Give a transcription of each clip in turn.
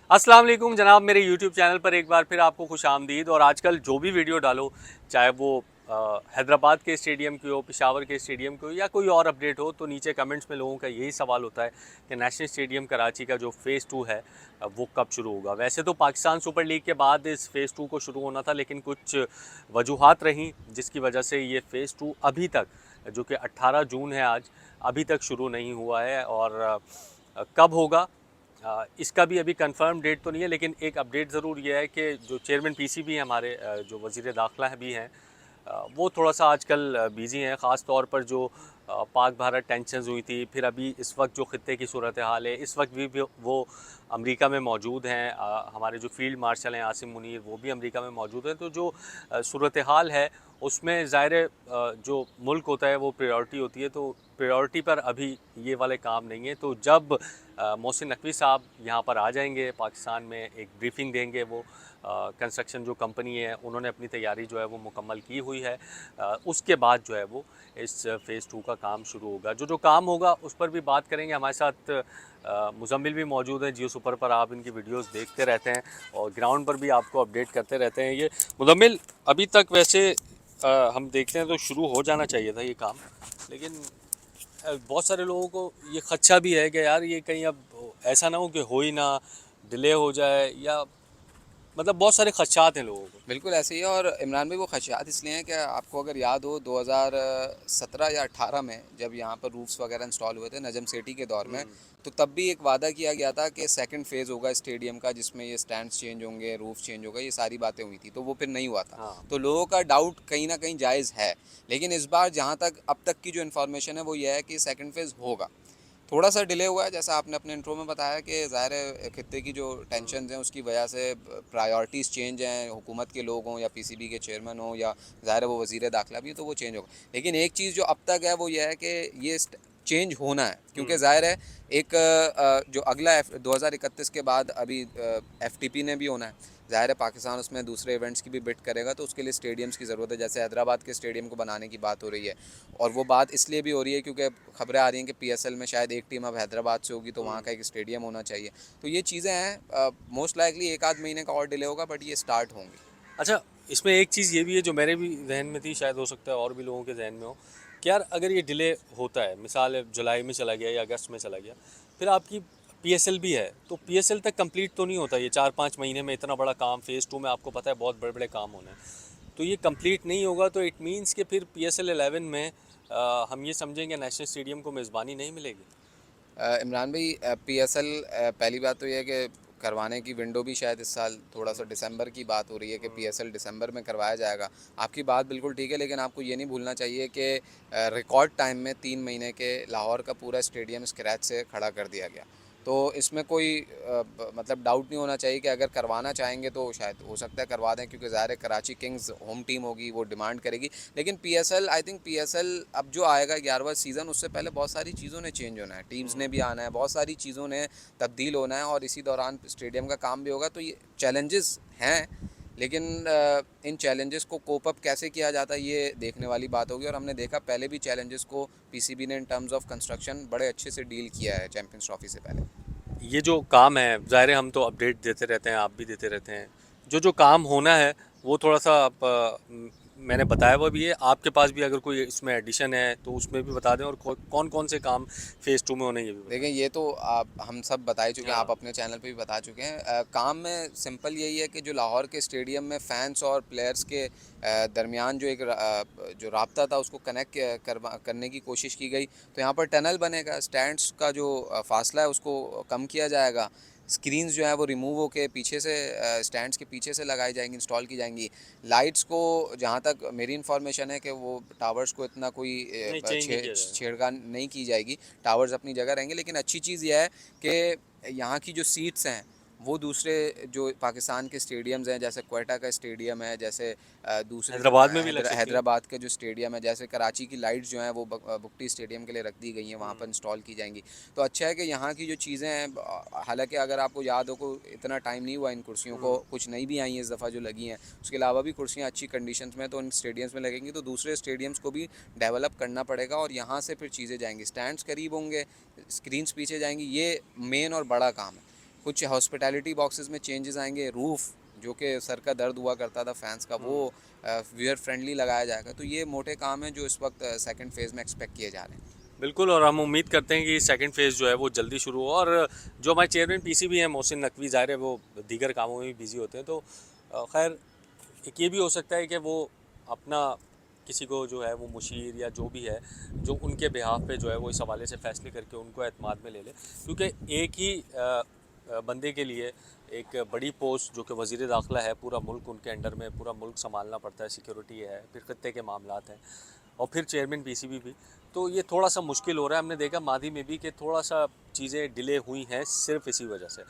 अस्सलाम वालेकुम जनाब, मेरे YouTube चैनल पर एक बार फिर आपको खुश आमदीद। और आजकल जो भी वीडियो डालो, चाहे वो हैदराबाद के स्टेडियम की हो, पेशावर के स्टेडियम की हो या कोई और अपडेट हो, तो नीचे कमेंट्स में लोगों का यही सवाल होता है कि नेशनल स्टेडियम कराची का जो फ़ेज़ 2 है वो कब शुरू होगा। वैसे तो पाकिस्तान सुपर लीग के बाद इस फ़ेज़ 2 को शुरू होना था, लेकिन कुछ वजूहात रहीं जिसकी वजह से ये फ़ेज़ 2 अभी तक, जो कि 18 जून है आज, अभी तक शुरू नहीं हुआ है। और कब होगा इसका भी अभी कंफर्म डेट तो नहीं है, लेकिन एक अपडेट ज़रूर ये है कि जो चेयरमैन पीसीबी हैं हमारे, जो वज़ीर दाखिला हैं भी हैं, वो थोड़ा सा आजकल बिज़ी हैं। ख़ास तौर पर जो पाक भारत टेंशन्स हुई थी, फिर अभी इस वक्त जो ख़ित्ते की सूरत हाल है, इस वक्त भी वो अमेरिका में मौजूद हैं। हमारे जो फील्ड मार्शल हैं आसिम मुनीर, वो भी अमेरिका में मौजूद हैं। तो जो सूरत हाल है उसमें ज़ाहिर है जो मुल्क होता है वो प्रायोरिटी होती है, तो प्रायोरिटी पर अभी ये वाले काम नहीं है। तो जब मोहसिन नकवी साहब यहाँ पर आ जाएंगे पाकिस्तान में, एक ब्रीफिंग देंगे। वो कंस्ट्रक्शन जो कंपनी है उन्होंने अपनी तैयारी जो है वो मुकम्मल की हुई है। उसके बाद जो है वो इस फ़ेज़ 2 का काम शुरू होगा। जो काम होगा उस पर भी बात करेंगे। हमारे साथ मुज़म्मिल भी मौजूद हैं। जियो सुपर पर आप इनकी वीडियोस देखते रहते हैं और ग्राउंड पर भी आपको अपडेट करते रहते हैं। ये मुज़म्मिल, अभी तक वैसे हम देखते हैं तो शुरू हो जाना चाहिए था ये काम, लेकिन बहुत सारे लोगों को ये खदशा भी है कि यार ये कहीं अब ऐसा ना हो कि हो ही ना, डिले हो जाए, या मतलब बहुत सारे खदशात हैं लोगों को। बिल्कुल ऐसे ही है। और इमरान भाई वो खदशात इसलिए हैं कि आपको अगर याद हो 2017 या 18 में जब यहाँ पर रूफ्स वगैरह इंस्टॉल हुए थे नजम सेठी के दौर में, तो तब भी एक वादा किया गया था कि सेकंड फेज़ होगा स्टेडियम का, जिसमें ये स्टैंड्स चेंज होंगे, रूफ चेंज होगा, ये सारी बातें हुई थी, तो वो फिर नहीं हुआ था। हाँ। तो लोगों का डाउट कहीं ना कहीं जायज़ है। लेकिन इस बार जहाँ तक अब तक की जो इन्फॉर्मेशन है वो ये है कि सेकंड फेज़ होगा। थोड़ा सा डिले हुआ है, जैसा आपने अपने इंट्रो में बताया कि ज़ाहिर है खित्ते की जो टेंशन हैं उसकी वजह से प्रायोरिटीज़ चेंज हैं, हुकूमत के लोग हों या पीसीबी के चेयरमैन हों या ज़ाहिर है वो वज़ीर दाखिला भी, तो वो चेंज होगा। लेकिन एक चीज़ जो अब तक है वो ये है कि ये चेंज होना है, क्योंकि ज़ाहिर है एक जो अगला 2031 के बाद अभी FTP ने भी होना है। ज़ाहिर है पाकिस्तान उसमें दूसरे इवेंट्स की भी बिड करेगा, तो उसके लिए स्टेडियम्स की ज़रूरत है। जैसे हैदराबाद के स्टेडियम को बनाने की बात हो रही है, और वो बात इसलिए भी हो रही है क्योंकि खबरें आ रही हैं कि PSL में शायद एक टीम अब हैदराबाद से होगी, तो वहाँ का एक स्टेडियम होना चाहिए। तो ये चीज़ें हैं, मोस्ट लाइकली एक आध महीने का और डिले होगा, बट ये स्टार्ट होंगी। अच्छा, इसमें एक चीज़ ये भी है जो मेरे भी जहन में थी, शायद हो सकता है और भी लोगों के जहन में हो, कि यार अगर ये डिले होता है, मिसाल है जुलाई में चला गया या अगस्त में चला गया, फिर आपकी PSL भी है, तो PSL तक कंप्लीट तो नहीं होता ये 4-5 महीने में। इतना बड़ा काम फ़ेज़ 2 में आपको पता है बहुत बड़े बड़े काम होने हैं, तो ये कंप्लीट नहीं होगा। तो इट मीन्स कि फिर PSL 11 में हम ये समझेंगे नेशनल स्टेडियम को मेज़बानी नहीं मिलेगी। इमरान भाई, PSL पहली बात तो ये है कि करवाने की विंडो भी शायद इस साल थोड़ा सा दिसंबर की बात हो रही है कि PSL दिसंबर में करवाया जाएगा। आपकी बात बिल्कुल ठीक है, लेकिन आपको ये नहीं भूलना चाहिए कि रिकॉर्ड टाइम में 3 महीने के लाहौर का पूरा स्टेडियम स्क्रैच से खड़ा कर दिया गया। तो इसमें कोई मतलब डाउट नहीं होना चाहिए कि अगर करवाना चाहेंगे तो शायद हो सकता है करवा दें, क्योंकि ज़ाहिर है कराची किंग्स होम टीम होगी, वो डिमांड करेगी। लेकिन PSL, आई थिंक PSL अब जो आएगा 11वां सीज़न, उससे पहले बहुत सारी चीज़ों ने चेंज होना है, टीम्स ने भी आना है, बहुत सारी चीज़ों ने तब्दील होना है, और इसी दौरान स्टेडियम का काम भी होगा। तो ये चैलेंजेस हैं, लेकिन इन चैलेंजेस को कोप अप कैसे किया जाता है ये देखने वाली बात होगी। और हमने देखा पहले भी चैलेंजेस को PCB ने इन टर्म्स ऑफ कंस्ट्रक्शन बड़े अच्छे से डील किया है चैम्पियंस ट्रॉफी से पहले। ये जो काम है, ज़ाहिर है हम तो अपडेट देते रहते हैं, आप भी देते रहते हैं। जो काम होना है वो थोड़ा सा मैंने बताया वो भी है। आपके पास भी अगर कोई इसमें एडिशन है तो उसमें भी बता दें, और कौन कौन से काम फ़ेज़ 2 में होने ये भी बता देखें, ये तो आप हम सब बता ही चुके दें। हैं, आप हाँ। अपने चैनल पे भी बता चुके हैं। काम में सिंपल यही है कि जो लाहौर के स्टेडियम में फ़ैन्स और प्लेयर्स के दरमियान जो एक जो राब्ता था उसको कनेक्ट करने की कोशिश की गई। तो यहाँ पर टनल बनेगा, स्टैंड्स का जो फासला है उसको कम किया जाएगा। स्क्रीन्स जो है वो रिमूव होके पीछे से स्टैंड्स के पीछे से लगाई जाएंगी, इंस्टॉल की जाएंगी। लाइट्स को, जहाँ तक मेरी इन्फॉर्मेशन है कि वो टावर्स को इतना कोई नहीं, चेंज नहीं किया जाएगा। छेड़खानी नहीं की जाएगी। टावर्स अपनी जगह रहेंगे, लेकिन अच्छी चीज़ यह है कि यहाँ की जो सीट्स हैं वो दूसरे जो पाकिस्तान के स्टेडियम्स हैं, जैसे क्वेटा का स्टेडियम है, जैसे दूसरे जो हैदराबाद में भी लग सकती हैं। हैदराबाद के जो स्टेडियम है, जैसे कराची की लाइट्स जो हैं वो बुकटी स्टेडियम के लिए रख दी गई हैं, वहाँ पर इंस्टॉल की जाएंगी। तो अच्छा है कि यहाँ की जो चीज़ें हैं, हालांकि अगर आपको याद हो को इतना टाइम नहीं हुआ इन कुर्सियों को, कुछ नई भी आई हैं इस दफ़ा जो लगी हैं, उसके अलावा भी कुर्सियाँ अच्छी कंडीशन में तो इन स्टेडियम्स में लगेंगी, तो दूसरे स्टेडियम्स को भी डेवलप करना पड़ेगा, और यहाँ से फिर चीज़ें जाएंगी, स्टैंड्स करीब होंगे, स्क्रीन्स पीछे जाएंगी। ये मेन और बड़ा काम है। कुछ हॉस्पिटैलिटी बॉक्सेस में चेंजेस आएंगे, रूफ़ जो कि सर का दर्द हुआ करता था फैंस का वो व्यूअर फ्रेंडली लगाया जाएगा। तो ये मोटे काम हैं जो इस वक्त सेकंड फेज़ में एक्सपेक्ट किए जा रहे हैं। बिल्कुल, और हम उम्मीद करते हैं कि सेकंड फेज़ जो है वो जल्दी शुरू हो। और जो हमारे चेयरमैन पीसीबी हैं मोहसिन नकवी, ज़ाहिर है वो दीगर कामों में भी बिज़ी होते हैं, तो खैर एक ये भी हो सकता है कि वो अपना किसी को जो है वो मुशीर या जो भी है जो उनके बिहाफ पे जो है वो इस हवाले से फ़ैसले करके उनको एतमाद में ले ले, क्योंकि एक ही बंदे के लिए एक बड़ी पोस्ट जो कि वज़ीर दाखिला है, पूरा मुल्क उनके अंडर में, पूरा मुल्क संभालना पड़ता है, सिक्योरिटी है, फिर खत्ते के मामलात हैं, और फिर चेयरमैन पीसीबी भी। तो ये थोड़ा सा मुश्किल हो रहा है। हमने देखा मादी में भी कि थोड़ा सा चीज़ें डिले हुई हैं सिर्फ इसी वजह से।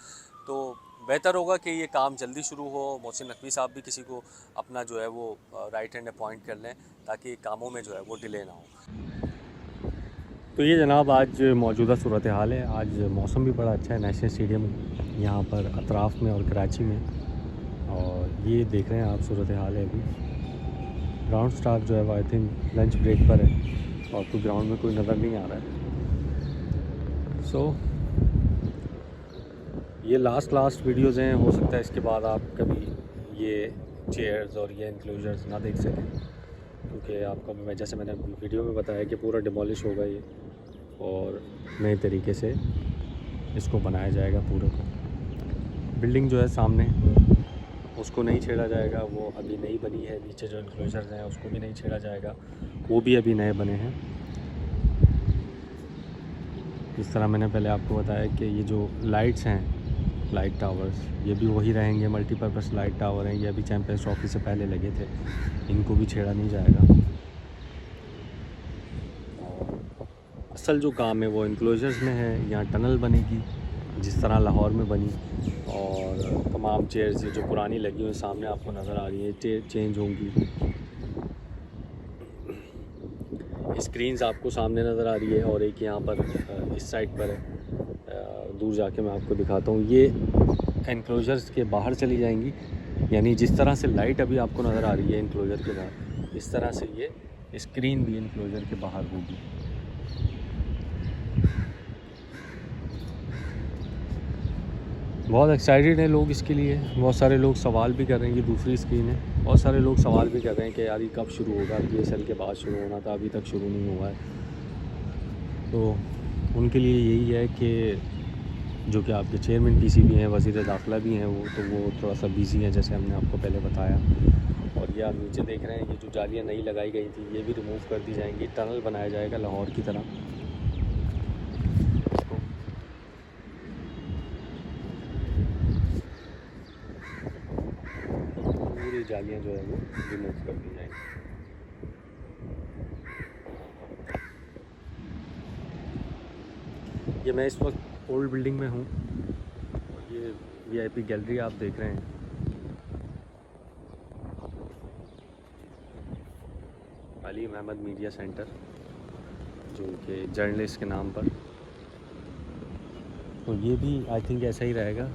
तो बेहतर होगा कि ये काम जल्दी शुरू हो, मोहसिन नकवी साहब भी किसी को अपना जो है वो राइट हैंड अपॉइंट कर लें, ताकि कामों में जो है वो डिले ना हो। तो ये जनाब आज मौजूदा सूरत हाल है। आज मौसम भी बड़ा अच्छा है नेशनल स्टेडियम यहाँ पर अतराफ़ में और कराची में, और ये देख रहे हैं आप सूरत हाल है अभी। ग्राउंड स्टाफ जो है वो आई थिंक लंच ब्रेक पर है और तो ग्राउंड में कोई नज़र नहीं आ रहा है। सो ये लास्ट वीडियोज़ हैं, हो सकता है इसके बाद आप कभी ये चेयर्स और ये इंक्लोजर्स ना देख सकें, क्योंकि आपको मैं जैसे मैंने वीडियो में बताया कि पूरा डिमोलिश होगा ये और नए तरीके से इसको बनाया जाएगा पूरे को। बिल्डिंग जो है सामने उसको नहीं छेड़ा जाएगा, वो अभी नई बनी है। नीचे जो इंक्लोजर्स हैं उसको भी नहीं छेड़ा जाएगा, वो भी अभी नए बने हैं। इस तरह मैंने पहले आपको बताया कि ये जो लाइट्स हैं, लाइट टावर्स, ये भी वही रहेंगे, मल्टीपर्पज़ लाइट टावर हैं। ये अभी चैम्पियंस ट्रॉफी से पहले लगे थे, इनको भी छेड़ा नहीं जाएगा। असल जो काम है वो इंक्लोजर्स में है। यहाँ टनल बनेगी जिस तरह लाहौर में बनी, और तमाम चेयर्स जो पुरानी लगी हुई सामने आपको नज़र आ रही है चेंज होंगी। स्क्रीन्स आपको सामने नज़र आ रही है, और एक यहाँ पर इस साइड पर है, दूर जाके मैं आपको दिखाता हूँ। ये एनक्लोजर्स के बाहर चली जाएंगी, यानी जिस तरह से लाइट अभी आपको नज़र आ रही है एनक्लोजर के बाहर, इस तरह से ये स्क्रीन भी एनक्लोजर के बाहर होगी। बहुत एक्साइटेड हैं लोग इसके लिए। बहुत सारे लोग सवाल भी कर रहे हैं, ये दूसरी स्क्रीन है। बहुत सारे लोग सवाल भी कर रहे हैं कि यार ये कब शुरू होगा, PSL के बाद शुरू होना था, अभी तक शुरू नहीं हुआ है। तो उनके लिए यही है कि जो कि आपके चेयरमैन पीसीबी हैं, वज़ीर दाखिला भी हैं, वो थोड़ा सा बिज़ी हैं, जैसे हमने आपको पहले बताया। और ये आप नीचे देख रहे हैं, ये जो जालियाँ नई लगाई गई थी ये भी रिमूव कर दी जाएंगी। टनल बनाया जाएगा लाहौर की तरह। पूरी जालियाँ जो है वो रिमूव कर दी जाएंगी। ये मैं इस वक्त ओल्ड बिल्डिंग में हूँ, और ये VIP गैलरी आप देख रहे हैं। अलीम अहमद मीडिया सेंटर, जो कि जर्नलिस्ट के नाम पर। तो ये भी आई थिंक ऐसा ही रहेगा।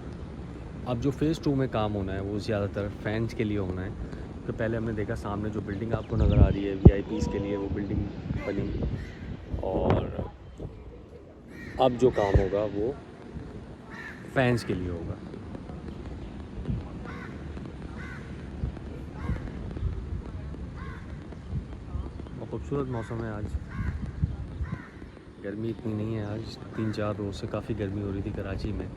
अब जो फ़ेज़ 2 में काम होना है वो ज़्यादातर फैंस के लिए होना है। तो पहले हमने देखा सामने जो बिल्डिंग आपको नज़र आ रही है VIPs के लिए, वो बिल्डिंग बनी, और अब जो काम होगा वो फैंस के लिए होगा। और खूबसूरत मौसम है आज, गर्मी इतनी नहीं है आज। 3-4 रोज़ से काफ़ी गर्मी हो रही थी कराची में।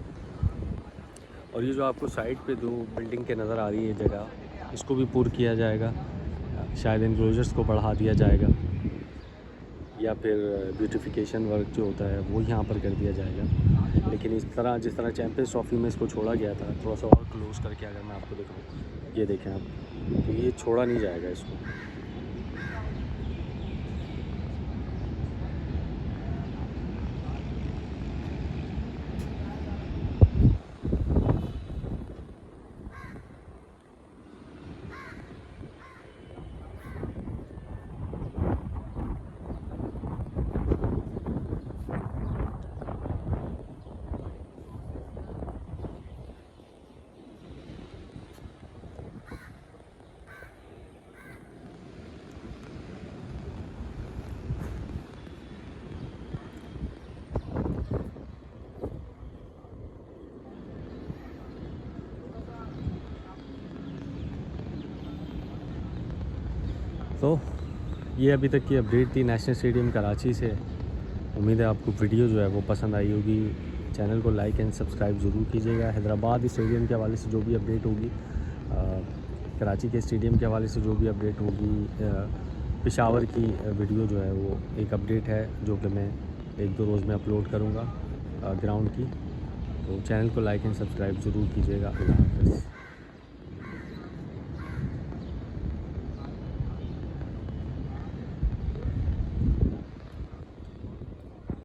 और ये जो आपको साइड पे दो बिल्डिंग के नज़र आ रही है जगह, इसको भी पूरा किया जाएगा। शायद एनक्लोजर्स को बढ़ा दिया जाएगा, या फिर ब्यूटिफिकेशन वर्क जो होता है वो यहाँ पर कर दिया जाएगा। लेकिन इस तरह जिस तरह चैम्पियंस ट्रॉफी में इसको छोड़ा गया था, थोड़ा सा और क्लोज़ करके अगर मैं आपको दिखाऊँ, ये देखें आप, तो ये छोड़ा नहीं जाएगा इसको। तो ये अभी तक की अपडेट थी नेशनल स्टेडियम कराची से। उम्मीद है आपको वीडियो जो है वो पसंद आई होगी। चैनल को लाइक एंड सब्सक्राइब ज़रूर कीजिएगा। हैदराबाद स्टेडियम के हवाले से जो भी अपडेट होगी, कराची के स्टेडियम के हवाले से जो भी अपडेट होगी, पेशावर की वीडियो जो है वो एक अपडेट है जो कि मैं 1-2 रोज़ में अपलोड करूँगा ग्राउंड की। तो चैनल को लाइक एंड सब्सक्राइब ज़रूर कीजिएगा। अल्लाह हाफ़िज़।